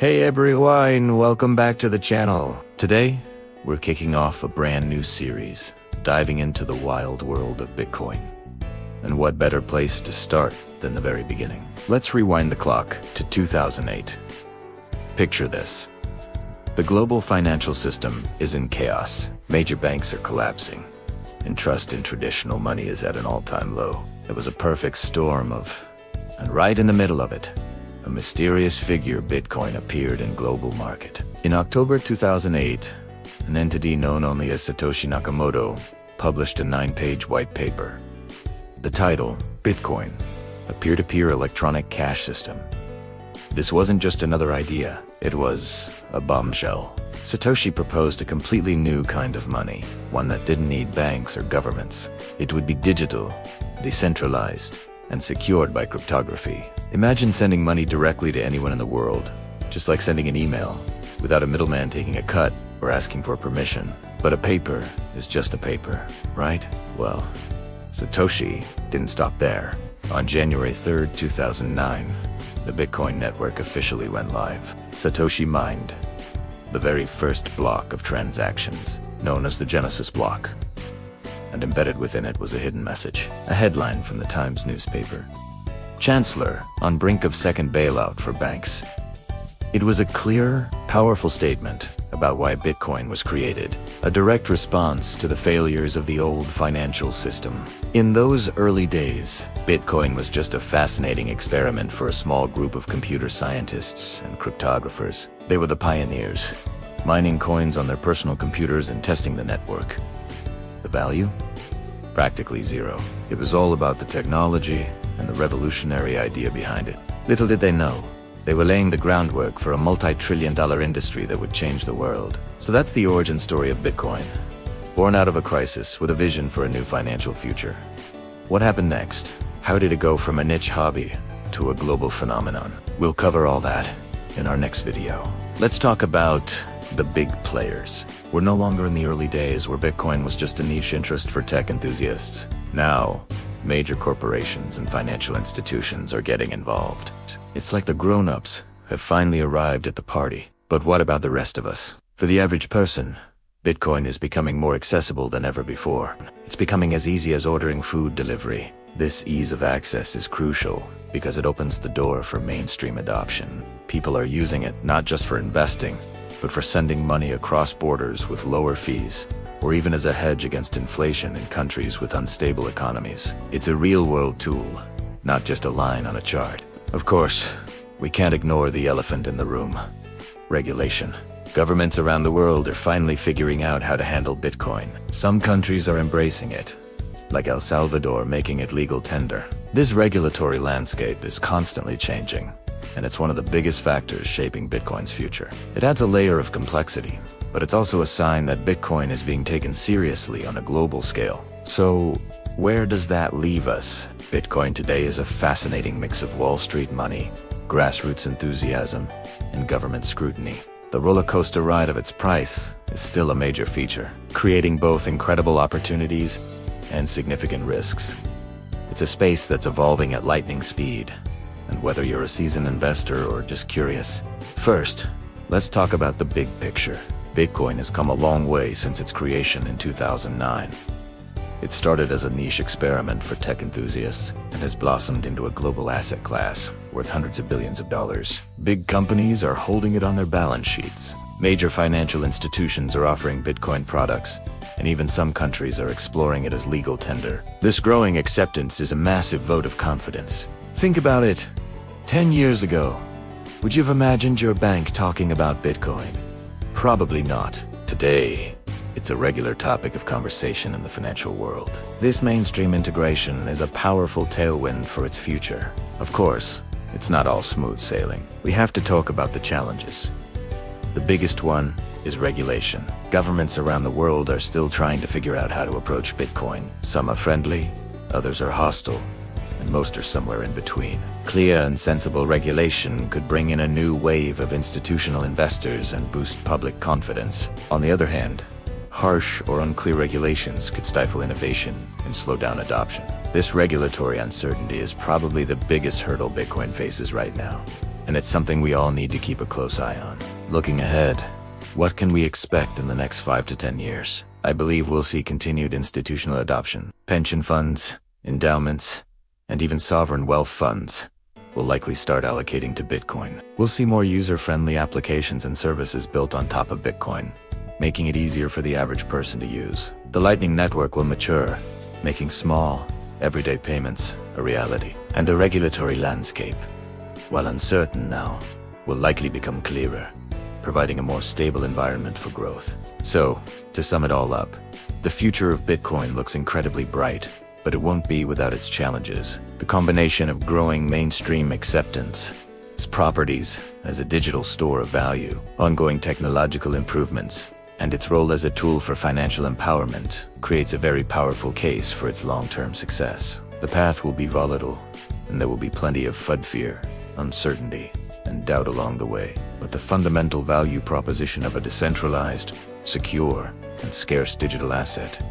Hey everyone, welcome back to the channel. Today, we're kicking off a brand new series, diving into the wild world of Bitcoin. And what better place to start than the very beginning? Let's rewind the clock to 2008. Picture this. The global financial system is in chaos. Major banks are collapsing, and trust in traditional money is at an all-time low. It was a perfect storm and right in the middle of it, a mysterious figure, Bitcoin, appeared in global market. In October 2008, an entity known only as Satoshi Nakamoto published a 9-page white paper. The title, Bitcoin, a peer-to-peer electronic cash system. This wasn't just another idea, it was a bombshell. Satoshi proposed a completely new kind of money, one that didn't need banks or governments. It would be digital, decentralized, and secured by cryptography. Imagine sending money directly to anyone in the world, just like sending an email, without a middleman taking a cut or asking for permission. But a paper is just a paper, right? Well, Satoshi didn't stop there. On January 3rd, 2009, the Bitcoin network officially went live. Satoshi mined the very first block of transactions, known as the Genesis block. And embedded within it was a hidden message, a headline from the Times newspaper. Chancellor on brink of second bailout for banks. It was a clear, powerful statement about why Bitcoin was created, a direct response to the failures of the old financial system. In those early days, Bitcoin was just a fascinating experiment for a small group of computer scientists and cryptographers. They were the pioneers, mining coins on their personal computers and testing the network. The value? Practically zero. It was all about the technology and the revolutionary idea behind it. Little did they know, they were laying the groundwork for a multi-trillion-dollar industry that would change the world. So that's the origin story of Bitcoin. Born out of a crisis with a vision for a new financial future. What happened next? How did it go from a niche hobby to a global phenomenon? We'll cover all that in our next video. Let's talk about the big players. We're no longer in the early days where Bitcoin was just a niche interest for tech enthusiasts. Now, major corporations and financial institutions are getting involved. It's like the grown-ups have finally arrived at the party. But what about the rest of us? For the average person, Bitcoin is becoming more accessible than ever before. It's becoming as easy as ordering food delivery. This ease of access is crucial because it opens the door for mainstream adoption. People are using it not just for investing, but for sending money across borders with lower fees, or even as a hedge against inflation in countries with unstable economies. It's a real-world tool, not just a line on a chart. Of course, we can't ignore the elephant in the room: regulation. Governments around the world are finally figuring out how to handle Bitcoin. Some countries are embracing it, like El Salvador making it legal tender. This regulatory landscape is constantly changing, and it's one of the biggest factors shaping Bitcoin's future. It adds a layer of complexity, but it's also a sign that Bitcoin is being taken seriously on a global scale. So, where does that leave us? Bitcoin today is a fascinating mix of Wall Street money, grassroots enthusiasm, and government scrutiny. The roller coaster ride of its price is still a major feature, creating both incredible opportunities and significant risks. It's a space that's evolving at lightning speed, and whether you're a seasoned investor or just curious. First, let's talk about the big picture. Bitcoin has come a long way since its creation in 2009. It started as a niche experiment for tech enthusiasts and has blossomed into a global asset class worth hundreds of billions of dollars. Big companies are holding it on their balance sheets. Major financial institutions are offering Bitcoin products, and even some countries are exploring it as legal tender. This growing acceptance is a massive vote of confidence. Think about it. 10 years ago, would you have imagined your bank talking about Bitcoin? Probably not. Today, it's a regular topic of conversation in the financial world. This mainstream integration is a powerful tailwind for its future. Of course, it's not all smooth sailing. We have to talk about the challenges. The biggest one is regulation. Governments around the world are still trying to figure out how to approach Bitcoin. Some are friendly, others are hostile, and most are somewhere in between. Clear and sensible regulation could bring in a new wave of institutional investors and boost public confidence. On the other hand, harsh or unclear regulations could stifle innovation and slow down adoption. This regulatory uncertainty is probably the biggest hurdle Bitcoin faces right now. and it's something we all need to keep a close eye on. Looking ahead, what can we expect in the next 5 to 10 years? I believe we'll see continued institutional adoption. Pension funds, endowments, and even sovereign wealth funds will likely start allocating to Bitcoin. We'll see more user-friendly applications and services built on top of Bitcoin, making it easier for the average person to use. The Lightning Network will mature, making small, everyday payments a reality. And the regulatory landscape, while uncertain now, will likely become clearer, providing a more stable environment for growth. So, to sum it all up, the future of Bitcoin looks incredibly bright, but it won't be without its challenges. The combination of growing mainstream acceptance, its properties as a digital store of value, ongoing technological improvements, and its role as a tool for financial empowerment creates a very powerful case for its long-term success. The path will be volatile, and there will be plenty of FUD fear, uncertainty, and doubt along the way. But the fundamental value proposition of a decentralized, secure, and scarce digital asset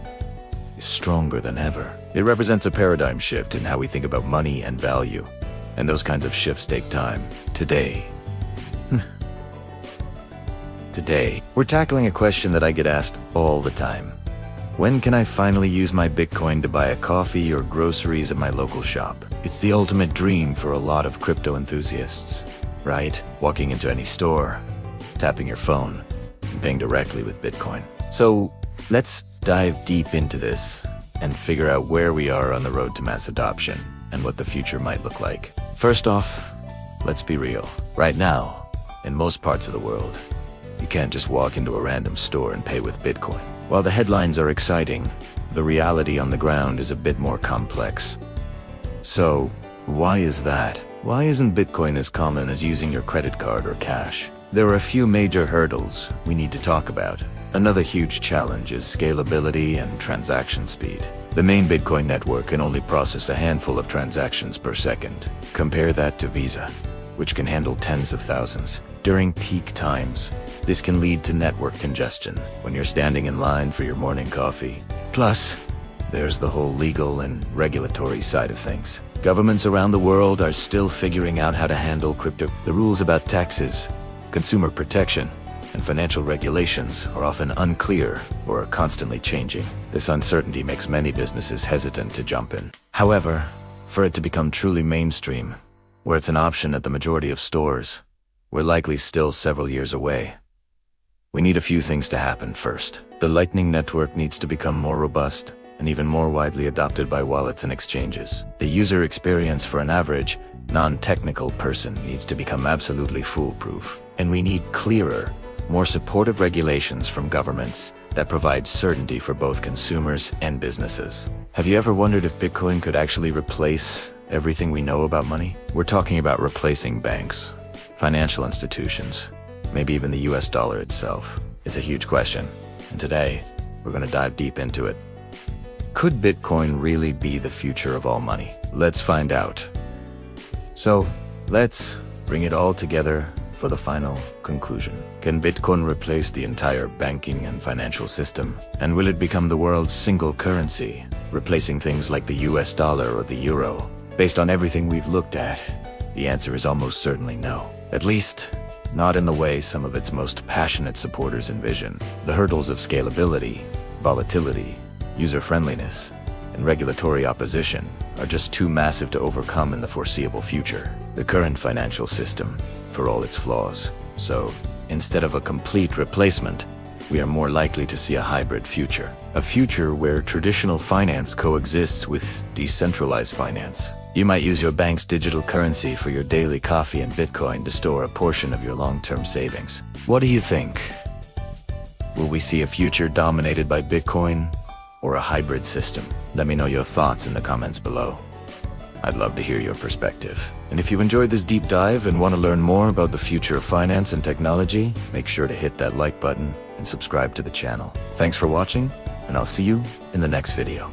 is stronger than ever. It represents a paradigm shift in how we think about money and value, and those kinds of shifts take time. Today, we're tackling a question that I get asked all the time. When can I finally use my Bitcoin to buy a coffee or groceries at my local shop? It's the ultimate dream for a lot of crypto enthusiasts, right? Walking into any store, tapping your phone, and paying directly with Bitcoin. So let's dive deep into this and figure out where we are on the road to mass adoption and what the future might look like. First off, let's be real. Right now, in most parts of the world, you can't just walk into a random store and pay with Bitcoin. While the headlines are exciting, the reality on the ground is a bit more complex. So, why is that? Why isn't Bitcoin as common as using your credit card or cash? There are a few major hurdles we need to talk about. Another huge challenge is scalability and transaction speed. The main Bitcoin network can only process a handful of transactions per second. Compare that to Visa, which can handle tens of thousands. During peak times, this can lead to network congestion when you're standing in line for your morning coffee. Plus, there's the whole legal and regulatory side of things. Governments around the world are still figuring out how to handle crypto. The rules about taxes, consumer protection, and financial regulations are often unclear or are constantly changing. This uncertainty makes many businesses hesitant to jump in. However, for it to become truly mainstream, where it's an option at the majority of stores, we're likely still several years away. We need a few things to happen first. The Lightning Network needs to become more robust and even more widely adopted by wallets and exchanges. The user experience for an average, non-technical person needs to become absolutely foolproof. And we need clearer, more supportive regulations from governments that provide certainty for both consumers and businesses. Have you ever wondered if Bitcoin could actually replace everything we know about money? We're talking about replacing banks, financial institutions, maybe even the US dollar itself. It's a huge question, and today, we're going to dive deep into it. Could Bitcoin really be the future of all money? Let's find out. So, let's bring it all together for the final conclusion. Can Bitcoin replace the entire banking and financial system? And will it become the world's single currency, replacing things like the US dollar or the euro? Based on everything we've looked at, the answer is almost certainly no. At least, not in the way some of its most passionate supporters envision. The hurdles of scalability, volatility, user-friendliness, and regulatory opposition are just too massive to overcome in the foreseeable future. The current financial system, for all its flaws. So, instead of a complete replacement, we are more likely to see a hybrid future. A future where traditional finance coexists with decentralized finance. You might use your bank's digital currency for your daily coffee and Bitcoin to store a portion of your long-term savings. What do you think? Will we see a future dominated by Bitcoin or a hybrid system? Let me know your thoughts in the comments below. I'd love to hear your perspective. And if you enjoyed this deep dive and want to learn more about the future of finance and technology, make sure to hit that like button and subscribe to the channel. Thanks for watching, and I'll see you in the next video.